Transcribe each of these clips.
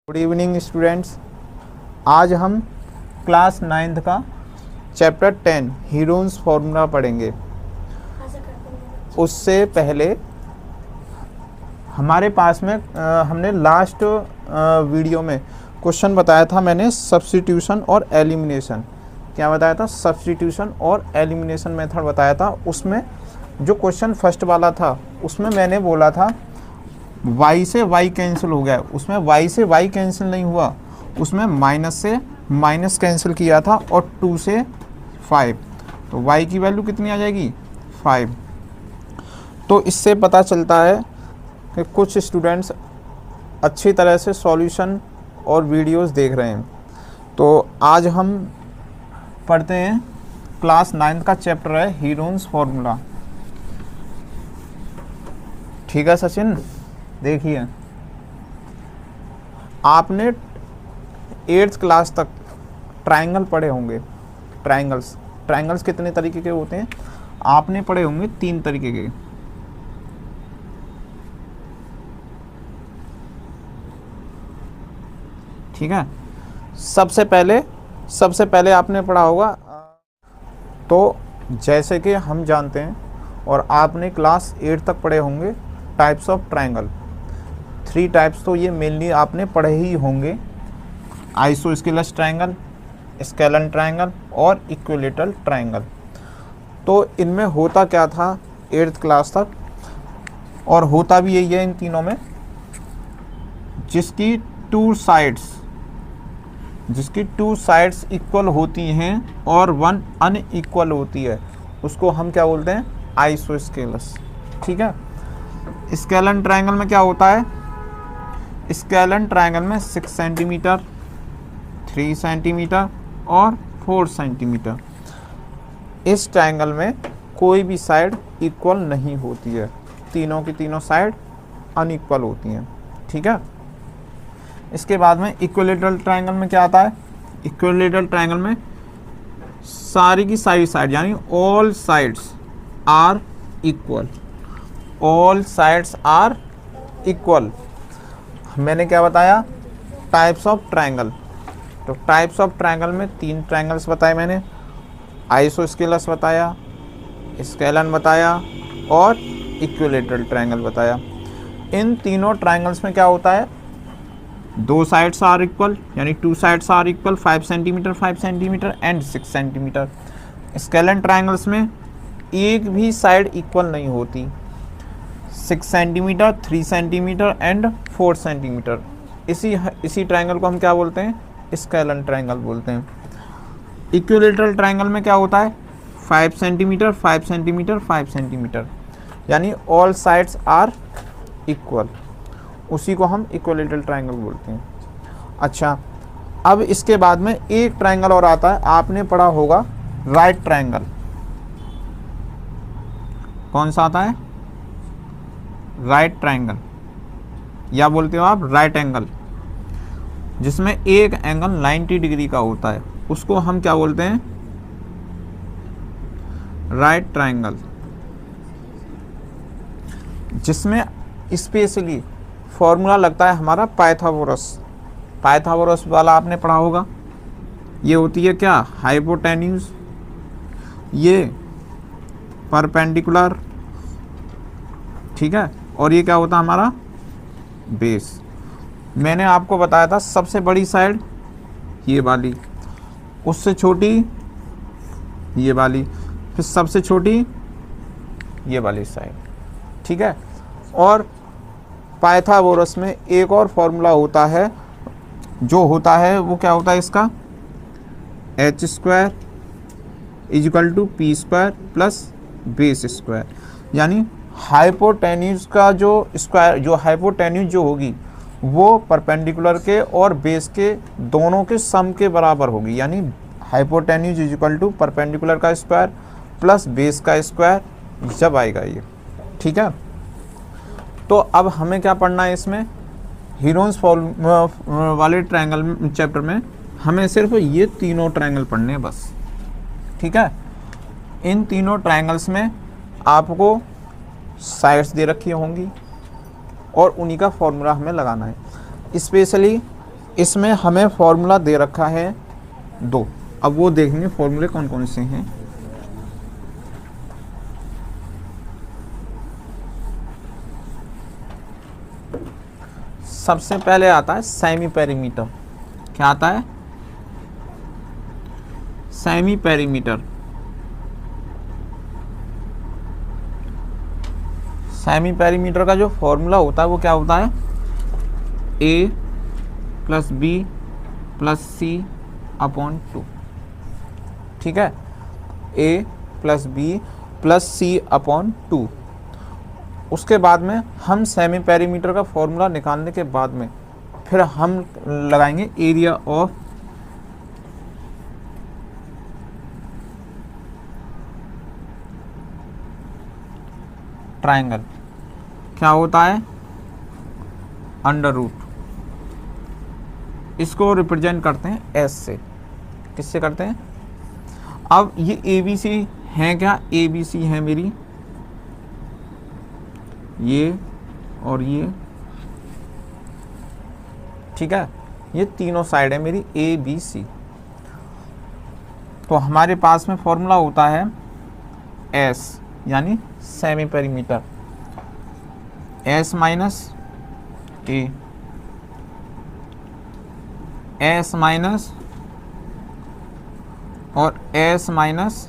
Good evening students. आज हम class 9th का चैप्टर 10 हीरोन्स फार्मूला पढ़ेंगे। उससे पहले हमारे पास में हमने लास्ट वीडियो में क्वेश्चन बताया था। मैंने सब्स्टिट्यूशन और एलिमिनेशन, क्या बताया था? सब्स्टिट्यूशन और एलिमिनेशन मेथड बताया था। उसमें जो क्वेश्चन फर्स्ट वाला था उसमें मैंने बोला था y से y कैंसिल हो गया। उसमें y से y कैंसिल नहीं हुआ, उसमें माइनस से माइनस कैंसिल किया था और 2 से 5, तो y की वैल्यू कितनी आ जाएगी? 5। तो इससे पता चलता है कि कुछ स्टूडेंट्स अच्छी तरह से सॉल्यूशन और वीडियोस देख रहे हैं। तो आज हम पढ़ते हैं क्लास 9th का चैप्टर है हीरोन्स फार्मूला। ठीक है सचिन, देखिए आपने 8th क्लास तक ट्रायंगल पढ़े होंगे। ट्रायंगल्स कितने तरीके के होते हैं आपने पढ़े होंगे? 3 तरीके के। ठीक है, सबसे पहले आपने पढ़ा होगा। तो जैसे कि हम जानते हैं और आपने क्लास 8 तक पढ़े होंगे टाइप्स ऑफ ट्रायंगल। 3 टाइप्स तो ये मेनली आपने पढ़े ही होंगे, आइसोस्केलस ट्रायंगल, स्केलन ट्रायंगल और इक्विलेटरल ट्रायंगल। तो इनमें होता क्या था 8th क्लास तक, और होता भी यही है इन तीनों में, जिसकी टू साइड्स इक्वल होती हैं और 1 अनइक्वल होती है, उसको हम क्या बोलते हैं? आइसोस्केलस। ठीक है, स्केलन ट्रायंगल में क्या होता है? स्केलन ट्रायंगल में 6 सेंटीमीटर, 3 सेंटीमीटर और 4 सेंटीमीटर। इस ट्रायंगल में कोई भी साइड इक्वल नहीं होती है, तीनों की तीनों साइड अनइक्वल होती हैं। ठीक है, इसके बाद में इक्विलेटरल ट्रायंगल में क्या आता है? इक्विलेटरल ट्रायंगल में सारी की सारी साइड यानी all sides are equal. All sides are equal. मैंने क्या बताया? Types of triangle. तो टाइप्स ऑफ ट्रायंगल में 3 ट्रायंगल्स बताए मैंने, आइसोस्केलस बताया, स्केलन बताया और इक्विलेटरल ट्रायंगल बताया। इन तीनों ट्रायंगल्स में क्या होता है? 2 साइड्स आर इक्वल यानी 2 sides are equal 5 centimetre 5 centimetre and 6 centimetre. Scalene triangles में एक भी साइड इक्वल नहीं होती, 6 सेंटीमीटर 3 सेंटीमीटर एंड 4 सेंटीमीटर। इसी ट्रायंगल को हम क्या बोलते हैं? स्केलन ट्रायंगल बोलते हैं। इक्विलेटरल ट्रायंगल में क्या होता है? 5 सेंटीमीटर 5 सेंटीमीटर 5 सेंटीमीटर यानी ऑल साइड्स आर इक्वल, उसी को हम इक्विलेटरल ट्रायंगल बोलते हैं। अच्छा, अब इसके बाद में एक ट्रायंगल और आता है, आपने पढ़ा होगा राइट ट्रायंगल। कौन सा आता है? राइट ट्रायंगल, या बोलते हो आप राइट एंगल, जिसमें एक एंगल 90 डिग्री का होता है, उसको हम क्या बोलते हैं? Right triangle. जिसमें स्पेशली फॉर्मूला लगता है हमारा पाइथागोरस वाला आपने पढ़ा होगा। ये होती है क्या? हाइपोटेन्यूज, ये परपेंडिकुलर, ठीक है, और ये क्या होता है हमारा? बेस। मैंने आपको बताया था सबसे बड़ी साइड ये वाली, उससे छोटी ये वाली, फिर सबसे छोटी ये वाली साइड। ठीक है, और पाइथागोरस में एक और फॉर्मूला होता है, जो होता है वो क्या होता है इसका? h² = p² plus base square. यानी हाइपोटेन्यूज का जो स्क्वायर, जो हाइपोटेन्यूज जो होगी वो परपेंडिकुलर के और बेस के दोनों के सम के बराबर होगी। यानी हाइपोटेन्यूज = परपेंडिकुलर का स्क्वायर प्लस बेस का स्क्वायर जब आएगा ये। ठीक है, तो अब हमें क्या पढ़ना है इसमें? हीरोन्स वाले ट्रायंगल चैप्टर में हमें सिर्फ ये तीनों ट्रायंगल पढ़ने हैं बस। ठीक है, इन तीनों ट्रायंगल्स में आपको साइड्स दे रखी होंगी और उन्हीं का फॉर्मूला हमें लगाना है। स्पेशली इसमें हमें फॉर्मूला दे रखा है 2। अब वो देखेंगे फॉर्मूले कौन कौन से हैं। सबसे पहले आता है सेमी पेरीमीटर। क्या आता है? Semi perimeter. सेमी पेरीमीटर का जो फॉर्मूला होता है वो क्या होता है? a plus b plus c upon 2। ठीक है, a plus b plus c upon 2। उसके बाद में हम सेमी पेरीमीटर का फॉर्मूला निकालने के बाद में फिर हम लगाएंगे एरिया ऑफ ट्रायंगल। क्या होता है? Under root. इसको रिप्रेजेंट करते हैं एस से। किससे करते हैं? अब ये ए बी सी है क्या? ए बी सी है मेरी, ये और ये। ठीक है, ये तीनों साइड है मेरी ए बी सी। तो हमारे पास में फॉर्मूला होता है एस यानी सेमी पेरीमीटर। एस माइनस ए, एस माइनस और एस माइनस,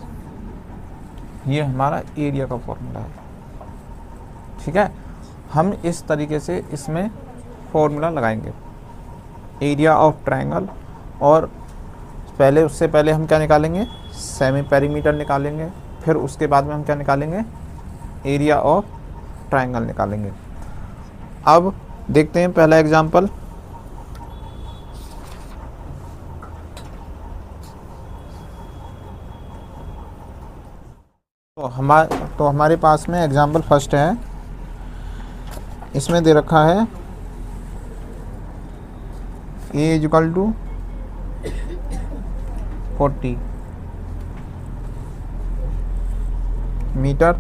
ये हमारा एरिया का फॉर्मूला है। ठीक है, हम इस तरीके से इसमें फॉर्मूला लगाएंगे एरिया ऑफ ट्रायंगल। और उससे पहले हम क्या निकालेंगे? सेमी पेरीमीटर निकालेंगे। फिर उसके बाद में हम क्या निकालेंगे? एरिया ऑफ ट्रायंगल निकालेंगे। अब देखते हैं पहला एग्जांपल। तो हमारे पास में एग्जांपल फर्स्ट है। इसमें दे रखा है a equal to 40 metre,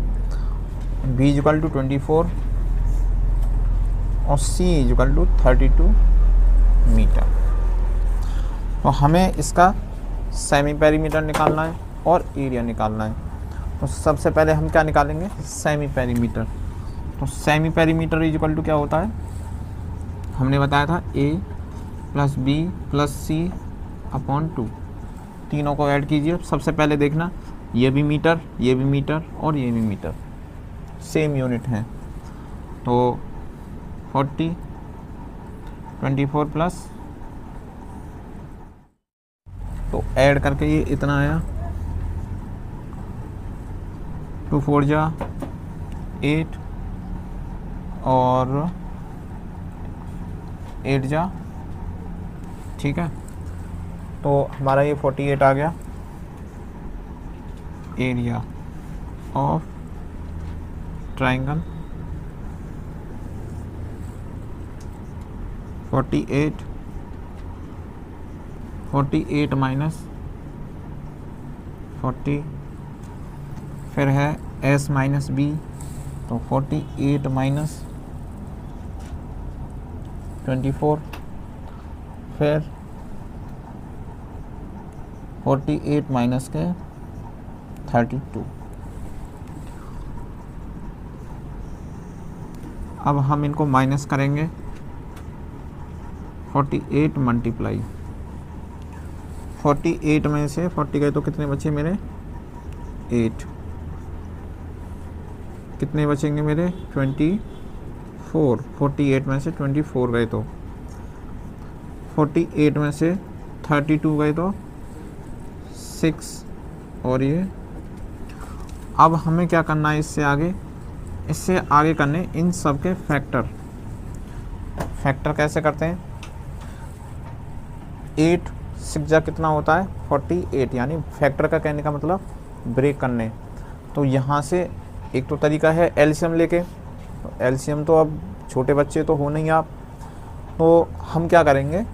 b equal to 24 और c इक्वल टू 32 मीटर। तो हमें इसका सेमी पेरीमीटर निकालना है और एरिया निकालना है। तो सबसे पहले हम क्या निकालेंगे? Semi perimeter. तो सेमी पेरीमीटर इक्वल टू क्या होता है? हमने बताया था a plus b plus c upon 2। तीनों को ऐड कीजिए। सबसे पहले देखना, ये भी मीटर, ये भी मीटर और ये भी मीटर, सेम यूनिट हैं। तो 40 24 प्लस, तो ऐड करके ये इतना आया। 2 4 जा 8 और 8 जा। ठीक है, तो हमारा ये 48 आ गया एरिया ऑफ ट्रायंगल। 48 माइनस 40, फिर है s माइनस बी, तो 48 माइनस 24, फिर 48 माइनस के 32। अब हम इनको माइनस करेंगे। 48 मल्टीप्लाई 48 में से 40 गए तो कितने बचे मेरे? 8। कितने बचेंगे मेरे? 24। 48 में से 24 गए तो 48 में से 32 गए तो 6। और ये अब हमें क्या करना है? इससे आगे करने इन सब के फैक्टर। फैक्टर कैसे करते हैं? 8 6 जा कितना होता है? 48। यानी फैक्टर का कहने का मतलब ब्रेक करने। तो यहाँ से एक तो तरीका है एलसीएम लेके। एलसीएम तो अब छोटे बच्चे तो हो नहीं आप, तो हम क्या करेंगे?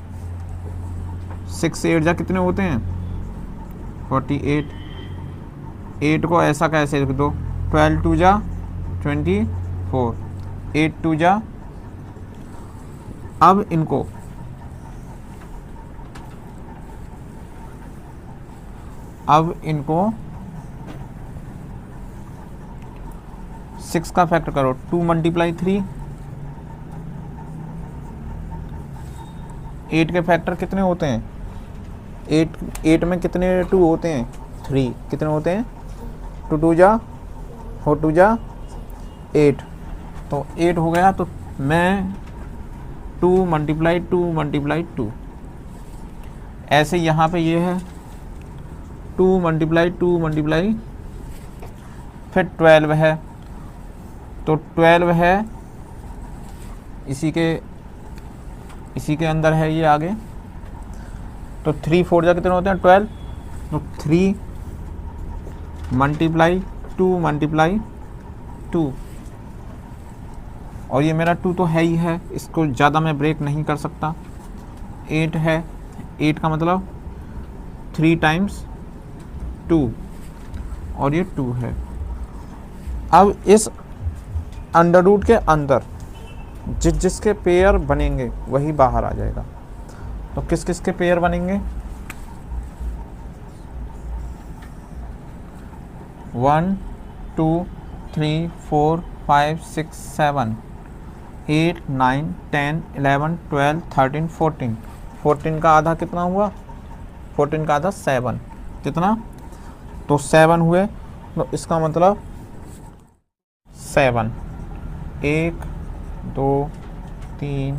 6 से 8 जा कितने होते हैं? 48। 8 को ऐसा कैसे लिख दो? 12 2 जा 24, 8 2 जा। अब इनको अब इनको 6 का फैक्टर करो, 2 मल्टीप्लाई 3, 8 के फैक्टर कितने होते हैं, 8 में कितने 2 होते हैं, 3, कितने होते हैं, 2 2 जा 4 2 जा 8, तो 8 हो गया। तो मैं 2 मल्टीप्लाई 2 मल्टीप्लाई 2, ऐसे यहाँ पे ये है 2 मल्टीप्लाई 2 मल्टीप्लाई, फिर 12 है, तो 12 है इसी के अंदर है ये आगे, तो 3 4 जा कितने होते हैं 12, तो 3 मल्टीप्लाई 2 मल्टीप्लाई 2, और ये मेरा 2 तो है ही है, इसको ज़्यादा मैं ब्रेक नहीं कर सकता। 8 है, 8 का मतलब 3 टाइम्स 2, और ये 2 है। अब इस अंडर रूट के अंदर जिसके पेयर बनेंगे वही बाहर आ जाएगा। तो किस किस के पेयर बनेंगे, 1 2 3 4 5 6 7 8 9 10 11 12 13 14, 14 का आधा कितना हुआ, 14 का आधा 7, कितना, तो 7 हुए। तो इसका मतलब 7, 1 2 3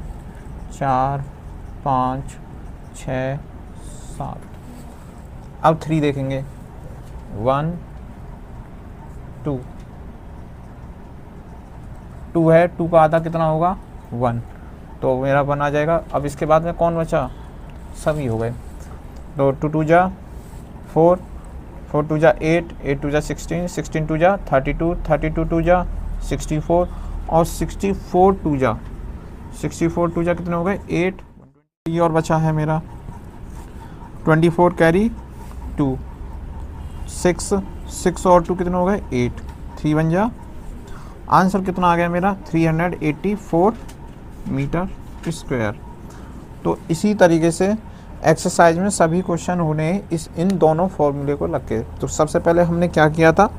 4 5 6 7, अब 3 देखेंगे, 1 2 2 है, 2 का आधा कितना होगा 1, तो मेरा 1 आ जाएगा। अब इसके बाद में कौन बचा, सभी हो गए, तो 2 2 जा 4 4 2 जा 8 8 2 जा 16 16 2 जा 32 32 2 जा 64, और 64 2 जा कितने हो गए 8, ये और बचा है मेरा 24 कैरी 2, 6 और 2 कितने हो गए 8, 3 बन जा, आंसर कितना आ गया मेरा 384 मीटर स्क्वायर। तो इसी तरीके से एक्सरसाइज में सभी क्वेश्चन होने इन दोनों फॉर्मूले को लग के। तो सबसे पहले हमने क्या किया था,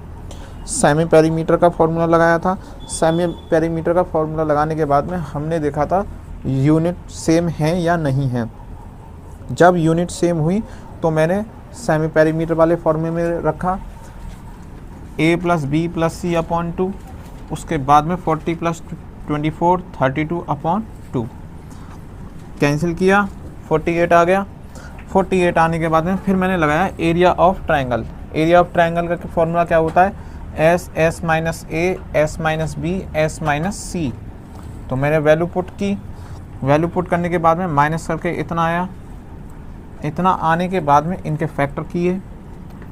सेमी पेरीमीटर का फॉर्मूला लगाया था। सेमी पेरीमीटर का फॉर्मूला लगाने के बाद में हमने देखा था यूनिट सेम है या नहीं है। जब यूनिट सेम हुई तो मैंने सेमी पेरीमीटर वाले फॉर्मूले में रखा a + b + c अपॉन 2, उसके बाद में 40 + 24 32/2 कैंसिल किया, 48 आ गया। 48 आने के बाद में फिर मैंने लगाया area of triangle. Area of triangle का फॉर्मूला क्या होता है, s s - a s - b s - c। तो मैंने वैल्यू पुट की, वैल्यू पुट करने के बाद में माइनस करके इतना आया, इतना आने के बाद में इनके फैक्टर किए,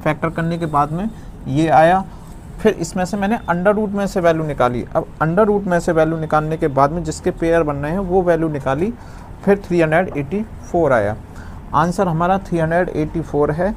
फैक्टर करने के बाद में ये आया। फिर इसमें से मैंने अंडर रूट में से वैल्यू निकाली। अब अंडर रूट में से वैल्यू निकालने के बाद में जिसके पेयर बन रहे हैं वो वैल्यू निकाली, फिर 384 आया। आंसर हमारा 384 है।